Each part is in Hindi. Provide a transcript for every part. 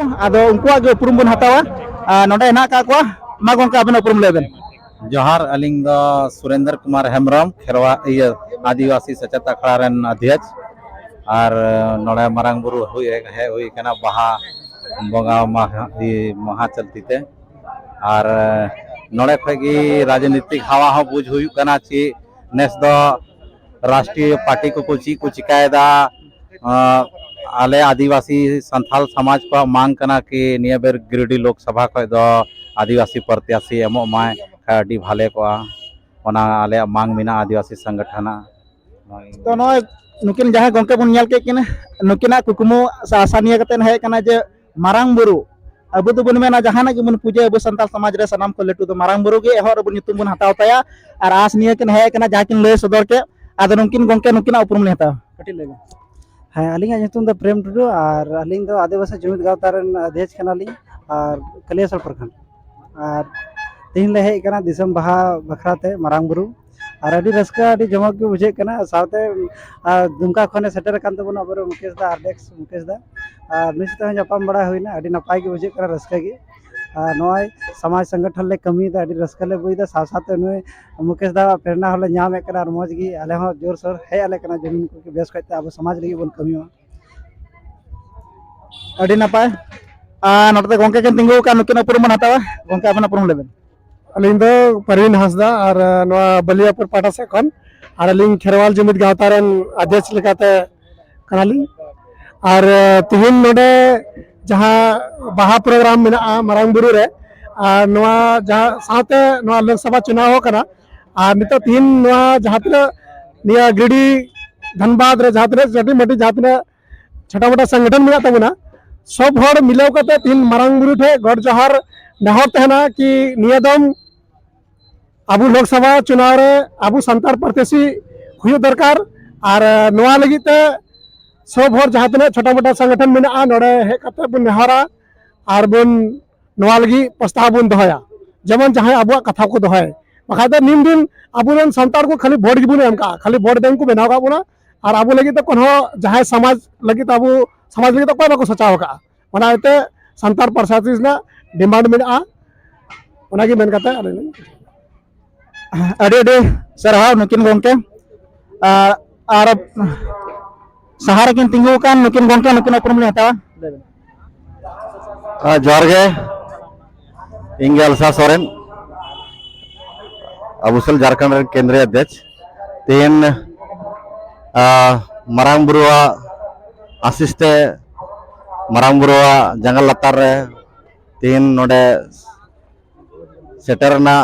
ᱟᱫᱚ ᱩᱱᱠᱩᱣᱟᱜ ᱜᱮ ᱩᱯᱨᱩᱢ ᱵᱚᱱ ᱦᱟᱛᱟᱣᱟ ᱱᱚᱰᱮ ᱦᱮᱱᱟᱜ ᱟᱠᱟᱫ ᱠᱚᱣᱟ ᱢᱟ ᱜᱚᱝᱠᱮ ᱟᱵᱮᱱ ᱩᱯᱨᱩᱢ ᱞᱟᱹᱭ ᱵᱮᱱ जोहार अलिंग द सुरेंद्र कुमार हेम्ब्रम खेरवा आदिवासी सचेत अखड़ा रेन अध्यक्ष और नोड़े मारांग बुरु हे हुई कना बाहा बंगा महा चलतीते और नोड़े खगी राजनीतिक हवा हो बुझ हुई कना ची नेस दो राष्ट्रीय पार्टी को चिकायदा आले आदिवासी संथाल समाज को मांग कना कि निया बेर गिरिडीह लोकसभा खो दो आदिवासी प्रत्याशी एमो माय अभी भाले को आले मांग मिना आदिवासी संगठन तो नॉय नुकिन जहां गंके बन नेल के किन नुकिना कुकुमु आसानिया कते हे कना जे मारांग बुरु अब तो बन मेना जहां के बन पूजा अब संताल समाज रे सनाम को लेटू तो मारांग बुरु के एहर बन नितुम बन हटाव तया और आस निया किन हे कना जहां किन ले सदर के आदो नुकिन गंके नुकिना उपरुम ले हताव कटी ले हाँ अलिंग ᱧᱩᱛᱩᱢ ᱫᱚ प्रेम टुडू और अलिंग दो आदिवासी जुमिद गावता रेन अध्यक्ष कनालिंग और कलियासर प्रखंड और तीन ले हेज कना दिसम बहा बखराते मारांग बुरु और अभी रस्का अभी जमक के बुझे कना साथे दुमका खने सेटर कान तबन अबर मुकेश दा अध्यक्ष मुकेश दा और निश्चित जपाम बड़ा हुईना अभी नपाय के बुझे कना रस्का के नॉय समाज संगठन ले कमी दा अभी रस्का ले बुझदा साथे नुय मुकेश दा प्रेरणा होले नाम एकना और मौज गी आले हो जोर सोर हे आले कना जमीन को बेस खते अब समाज लगी बन कमी अड़ी नपाय नोटे गंके के तिंगु का नुकिन उपरुम बन हतावा गंके आपन उपरुम लेबेन अलिंग दो परवीन हंसदा और बलियापुर पाटा से खन और अलिंग खेरवाल जुमिद गावता रेन अध्यक्ष लेकाते कनालिंग और तिहिन नोडे जहां बाहा प्रोग्राम मेना मारांग बुरु रे नोआ जहां साथे नोआ लोकसभा चुनाव होकना और नितो तिहिन नोआ जहां तना निया गिरिडीह धनबाद रे जहां तना जटी मटी जहां तना छोटा मोटा संगठन मेना तबना सब हर मिलाव कते तिहिन मारांग बुरु ठे गड़ जोहार नेहर तहना कि निया दम अब लोकसभा चुनाव रे अब संतार प्रत्याशी हुई दरकार और नोआ लगिते सब हर जहां तना छोटा मोटा संगठन मेना नोडे हे कते बन नेहरा और बन नोआ लगी प्रस्ताव बन दोहया जेमन जहां अब कथा को दोहय बखा दो निम दिन अब संतार को खाली भोट गिबुन एमका खाली भोट बैंक को बनाव का बुना और अब लगी तो कोनो जहां समाज लगी अब समाज लगी तो कोई बाको सोचाव का ओनाते संतार प्रशासन ना डिमांड मेना ओनागी मेन कते अड़े अड़े सरहाव नुकिन गंके और सहारा किन तिंगु कान नुकिन गंके नुकिन उपरुम ले हतावा जोहार गे इंगे अलसा सोरेन अबुसल झारखंड केंद्रीय अध्यक्ष तीन मारांग बुरुआ आशीषते मारांग बुरुआ जंगल लतार रे तीन नोडे सेटरना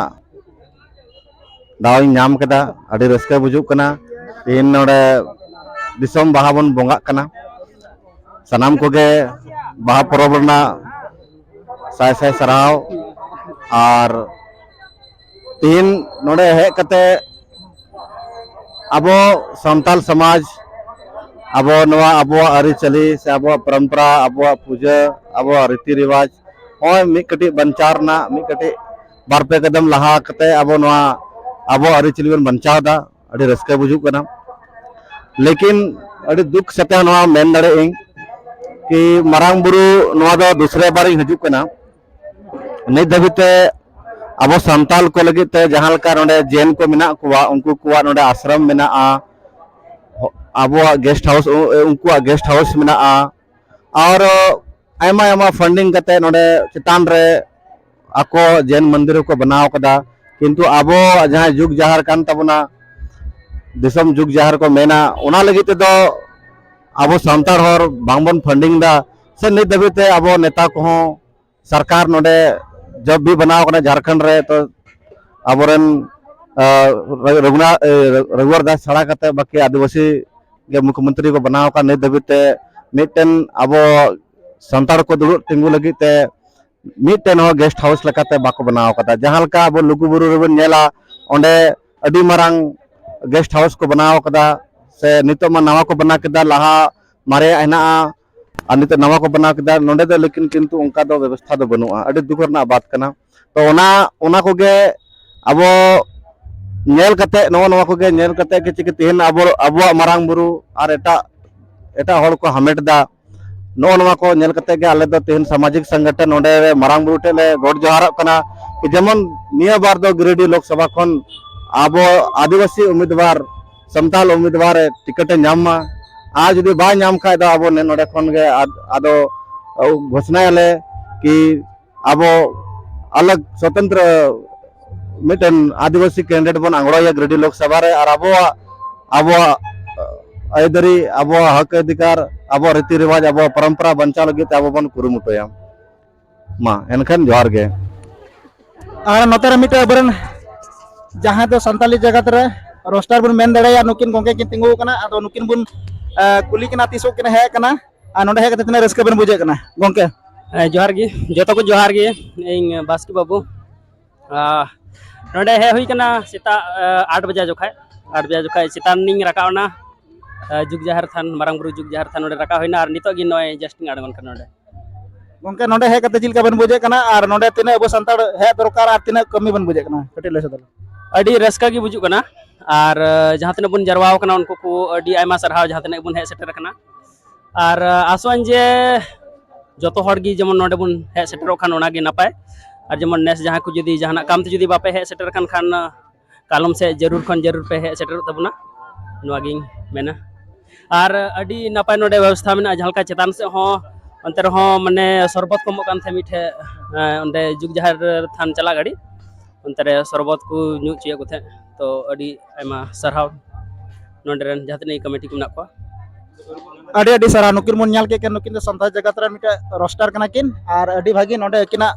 दाव नाम केदा अड़ी रस्का बुझुक कना तीन नोडे दिसम बाहा बन बोंगा कना सनाम कोगे बाहा परब रना साय साय सराव और तीन नोडे हे कते अबो संताल समाज अबो नवा अबो अरिचली से अबो परंपरा अबो पूजा अबो रीति रिवाज ओय मी कटी बंचार ना मी कटी बार पे कदम लहा कते अबो नवा अबो अरिचली बन बंचादा अड़ी रस्का बुझुक कना लेकिन अड़ी दुख सत्या नवा मेन दड़े इंग कि मारांग बुरु नवा दो दूसरे बार हजुक कना नहीं दबिते अब संताल को लगे ते जहां लका नोडे जेन को मेना कुआ उनको कुआ नोडे आश्रम मेना अब गेस्ट हाउस उनको गेस्ट हाउस मेना और आयमा आयमा फंडिंग कते नोडे चितान रे आको जेन मंदिर को बनाव कदा किंतु अब जहां जुग जहार कान तबना दिसम जुग जहार को मेना ओना लगी ते दो अब संतार हर बांगबन फंडिंग दा से नहीं दबिते अब नेता को सरकार नोडे जब भी बनाव कना झारखंड रे तो अबरन रघुवर दास छड़ा कते बाकी आदिवासी के मुख्यमंत्री को बनाव का नहीं दबिते मिटन अब संतार को दुड़ तिंगु लगी ते मिटन हो गेस्ट हाउस लकाते बाको बनाव कता जहां लका अब लुगुबुरु रेबन नेला ओंडे अडी मारांग गेस्ट हाउस को बनाव कदा से नितो मा नवा को बना केदा लहा मारे आइना और नित नवा को बना केदा नोंडे दो लेकिन किंतु उनका दो व्यवस्था दो बनुआ अडी दुख रना बात कना तो ओना को गे अब नेल कते नवा को गे नेल कते कि चिक तिहन अब मारांग बुरु और एटा एटा हड़ को हमेट दा नो नवा को नेल कते गे आले दो तेहन सामाजिक संगठन नोडे मारांग बुरु टेले गोड जोहारक कना कि जेमन निया बार दो गिरिडीह लोकसभा खन आबो आदिवासी उम्मीदवार संताल उम्मीदवार टिकट नामा आज जुदी बा नाम खाय दो आबो ने नोडे खन गे आदो घोषणा याले कि आबो अलग स्वतंत्र मिटन आदिवासी कैंडिडेट बन आंगड़ोया गिरिडीह लोकसभा रे और आबो आयदरी अब हक अधिकार अब रीति रिवाज अब परंपरा बंचा लगे अब बन कुरुमुटया मा एनखान जोहार गे और नोते मिटे अबरन जहाँ तो संताली जगत रे रोस्टर बन मेन दड़े नुकिन गोंके किन तिंगु कना आदो नुकिन बन कुली किना तिसो किन है कना आ नोडे है कते तना रस्क बन बुझे कना गोंके जोहार गे जतो को जोहार गे इन बास्की बाबू नोडे है हुई कना सेता 8 बजे जोखाय चितान निंग रकावना जुग जहर थान मारांग बुरु जुग जहर थान नोडे रका होइना और नितो गी नय जस्टिंग आडगन कन नोडे गोंके नोडे है कते चिलका बन बुझे कना और नोडे तिना अब संताड़ है दरकार और तिना कमी बन बुझे कना कटे ले सदल अडी रस्का गी बुजु कना और जहां तने बुन जरवाव कना उनको को अडी आयमा सरहाव जहां तने बुन हे सेटर कना और आसवान जे जतो हर गी जेमन नोडे बुन हे सेटर खान ओना गी नापाय और जेमन नेस जहां को जुदी जहां काम ते जुदी बापे हे सेटर खान कालम से जरूर खन जरूर पे हे सेटर तबुना नोआ गी मेना और अडी नापाय नोडे व्यवस्था में जहां चेतान से हो अंतर हो माने शरबत को मकान थे मिठे अंडे जुग जहर थान चला गाड़ी अंतर शरबत को न्यू चिया को थे तो अडी आयमा सरहाव नोडरेन जहां कमेटी को ना को अडी अडी सारा नुकिन मुन न्याल के नुकिन तो संताल जगत रे मिटे रोस्टर कना किन और अडी भागी नोडे किना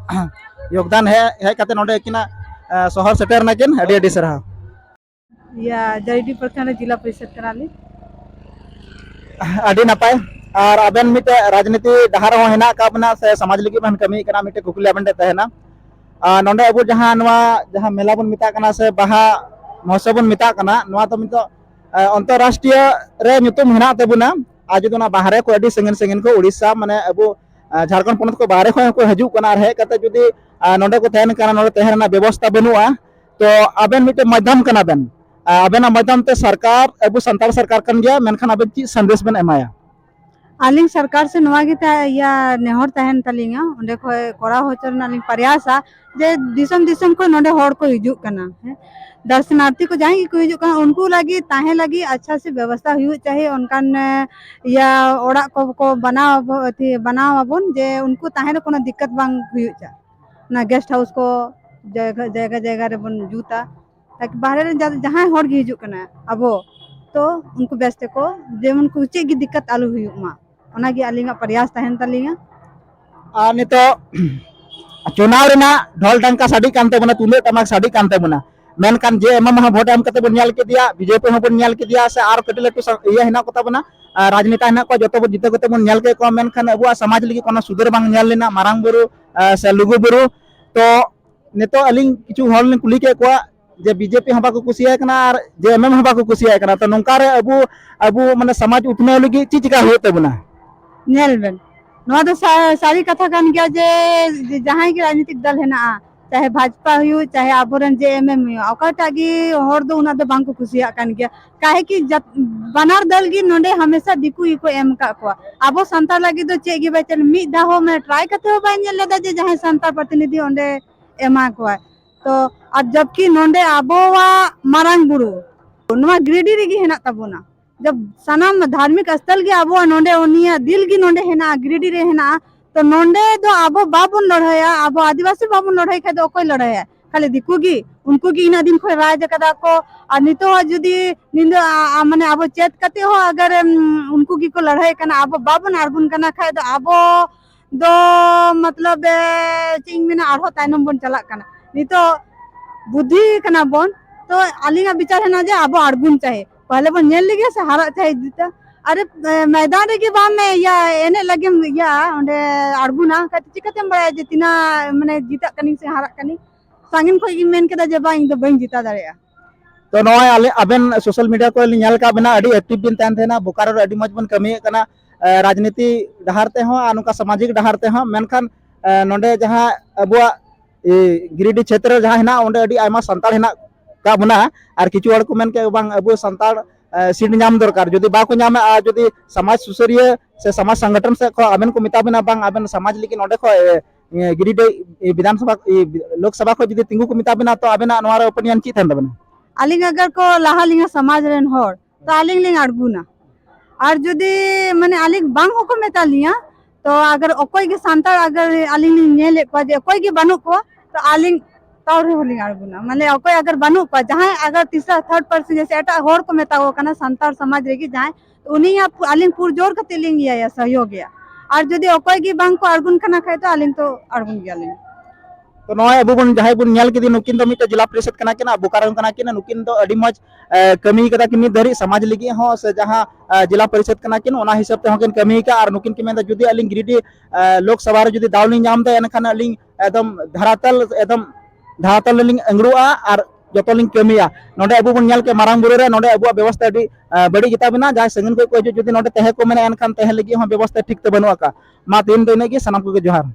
योगदान है कते नोडे किना शहर सेटर ना किन अडी अडी सारा या जरीडी प्रखंड जिला परिषद कराली अडी नपाय और अबेन मिटे राजनीति डहार हो हेना का बना से समाज लगी बन कमी कना मिटे कुकुली अबेन दे तहना नोडे अबु जहां नवा जहां मेला बन मिता कना से बाहा महोत्सव बन मिता कना नवा तो मितो अंतरराष्ट्रीय रे nyutum हेना तेबुना आज दोना बाहरे को अडी संगन संगन को उड़ीसा माने अबु झारखंड पोनत को बाहरे को हजू कना रहे कते जुदी नोडे को तहन कना नोडे तहना व्यवस्था बनुआ तो अबेन मिटे माध्यम कना बेन अबेना माध्यम ते सरकार अबु संताल सरकार कन गया मेनखान अबेन ची संदेश बन एमाया आलिंग सरकार से नवा गे या नेहर तहन तलिंगा ओंडे को कोरा होचर नालिंग प्रयासा जे दिसम दिसम को नोडे होड़ को हिजू कना है दर्शनार्थी को जाएंगे को हिजू कना उनको लगी ताहे लगी अच्छा से व्यवस्था हुई चाहिए उनकान या ओड़ा को बनाव अबन जे उनको ताहे कोनो दिक्कत बांग हुई चा ना गेस्ट हाउस को जगह जगह रे बन जूता ताकि बाहर रे जहां होड़ गे हिजू कना अबो तो उनको बेस्ते को जे उनको चे की दिक्कत आलू हुई मा ओना गे आलिंगा प्रयास तहन तलिंगा आ नितो चुनाव रेना ढोल डंका साडी कानते बना तुंदे टमाक साडी कानते बना मेनकान जे एम महा वोट एम कते बन न्याल के दिया बीजेपी हो बन न्याल के दिया से आर कटे लटू इया हिना कोता बना राजनीति हिना को जतो जिते कते बन न्याल के को मेनखान अबुआ समाज लगी कोनो सुधर बांग न्याल लेना मारांग बुरु से लुगु बुरु तो नितो अलिंग किछु हॉल ने कुली के को जे बीजेपी हबा को कुसिया कना और जे एम हबा को कुसिया कना तो नोंका रे अबु माने समाज उतने लगी ची चिका होते बना नेल बेन नवा तो सारी कथा कान गया जे जहां की राजनीतिक दल है ना चाहे भाजपा हुई चाहे आबोरन जे एमएम हुई ओकाटागी होर दो उना दो बांग को खुशिया कान गया काहे की बनार दल गी नोंडे हमेशा दिकु इको एम का को आबो संतार लगी तो चे गी बे चल मी दा हो मैं ट्राई करते हो बाइन लेदा जे जहां संतार प्रतिनिधि ओंडे एमा को तो अब जबकि नोंडे आबोवा मारांग बुरु नवा गिरिडीह रे गी हेना तबोना जब सनाम धार्मिक स्थल गे आबो नोंडे ओनिया दिल गी नोंडे हेना गिरिडीह रे हेना तो नोंडे दो आबो बाबुन लड़ाया आबो आदिवासी बाबुन लड़ाई खा दो कोई लड़ाया खाली दिकु गी उनको गी इना दिन खो राज कदा को और नितो जुदी निंदो माने आबो चेत कते हो अगर उनको गी को लड़ाई कना आबो बाबुन आरबुन कना खा दो आबो दो मतलब चिंग में आरो ताइनम बन चला कना नितो बुद्धि कना बन तो आलिंगा विचार है ना जे आबो आरबुन चाहे पहले बन नेल लगे से हारा चाहे जीता अरे मैदान रे के बाम में या एने लगे या ओंडे आरबुना कते चिकते बड़ा जितना माने जीता कनी से हारा कनी सांगिन को ई मेन केदा जे बा इन दो बन जीता दाड़िया तो नोय आले अबेन सोशल मीडिया को न्याल का बना अडी एक्टिव बिन तान थेना बोकारो अडी मज बन कमी कना राजनीति डहारते हो अनुका सामाजिक डहारते हो मेनखान नोंडे जहां अबुआ गिरिडीह क्षेत्र जहां हेना ओंडे अडी आयमा संताल हेना का बना और किछु हड़ को मेन के बांग अबु संताल सीट नाम दरकार जुदी बाको नाम जुदी समाज सुसरिया से समाज संगठन से खो आबेन को मिताबिना बांग आबेन समाज लेकिन ओडे खो गिरिडीह विधानसभा लोकसभा को जुदी तिंगु को मिताबिना तो आबेना नोरा ओपिनियन ची थान दबना अलिंग अगर को लाहा लिंगा समाज रेन होर तो अलिंग लिंग अड़गुना और जुदी माने अलिंग बांग होको मेता लिया तो अगर ओकोई के सांतार अगर अलिंग लिंग नेले को जे ओकोई के बनु को तो अलिंग तावरे होलिंग अड़गुना माने ओकोई अगर बनु को जहां अगर तीसरा थर्ड पर्सन जैसे एटा होर को मेता हो कना सांतार समाज रेगी जहां तो उनी या अलिंग पुर जोर कते लिंग या सहयोग या और जुदी ओकोई की बांग को अड़गुन कना खाय तो अलिंग तो अड़गुन गया लिंग तो नॉय अबु बन जहां बन नेल केदी नुकिन दो मिटे जिला परिषद कना केना बोकारो कना केना नुकिन दो अडी मज कमी कदा किन धरी समाज लगी हो से जहां जिला परिषद कना केन ओना हिसाब ते होकिन कमी का और नुकिन के मेंदा जुदी अलिंग गिरिडीह लोकसभा रे जुदी दावली नाम दे एनखान अलिंग एकदम धरातल लिंग अंगरुआ और जतो लिंग कमिया नोडे अबु बन नेल के मारांग बुरु रे नोडे अबु व्यवस्था अडी बड़ी गिता बिना जहां संगन को जुदी नोडे तहे को मेने एनखान तहे लगी हो व्यवस्था ठीक ते बनुआ का मा तीन दिन के सनम को जोहार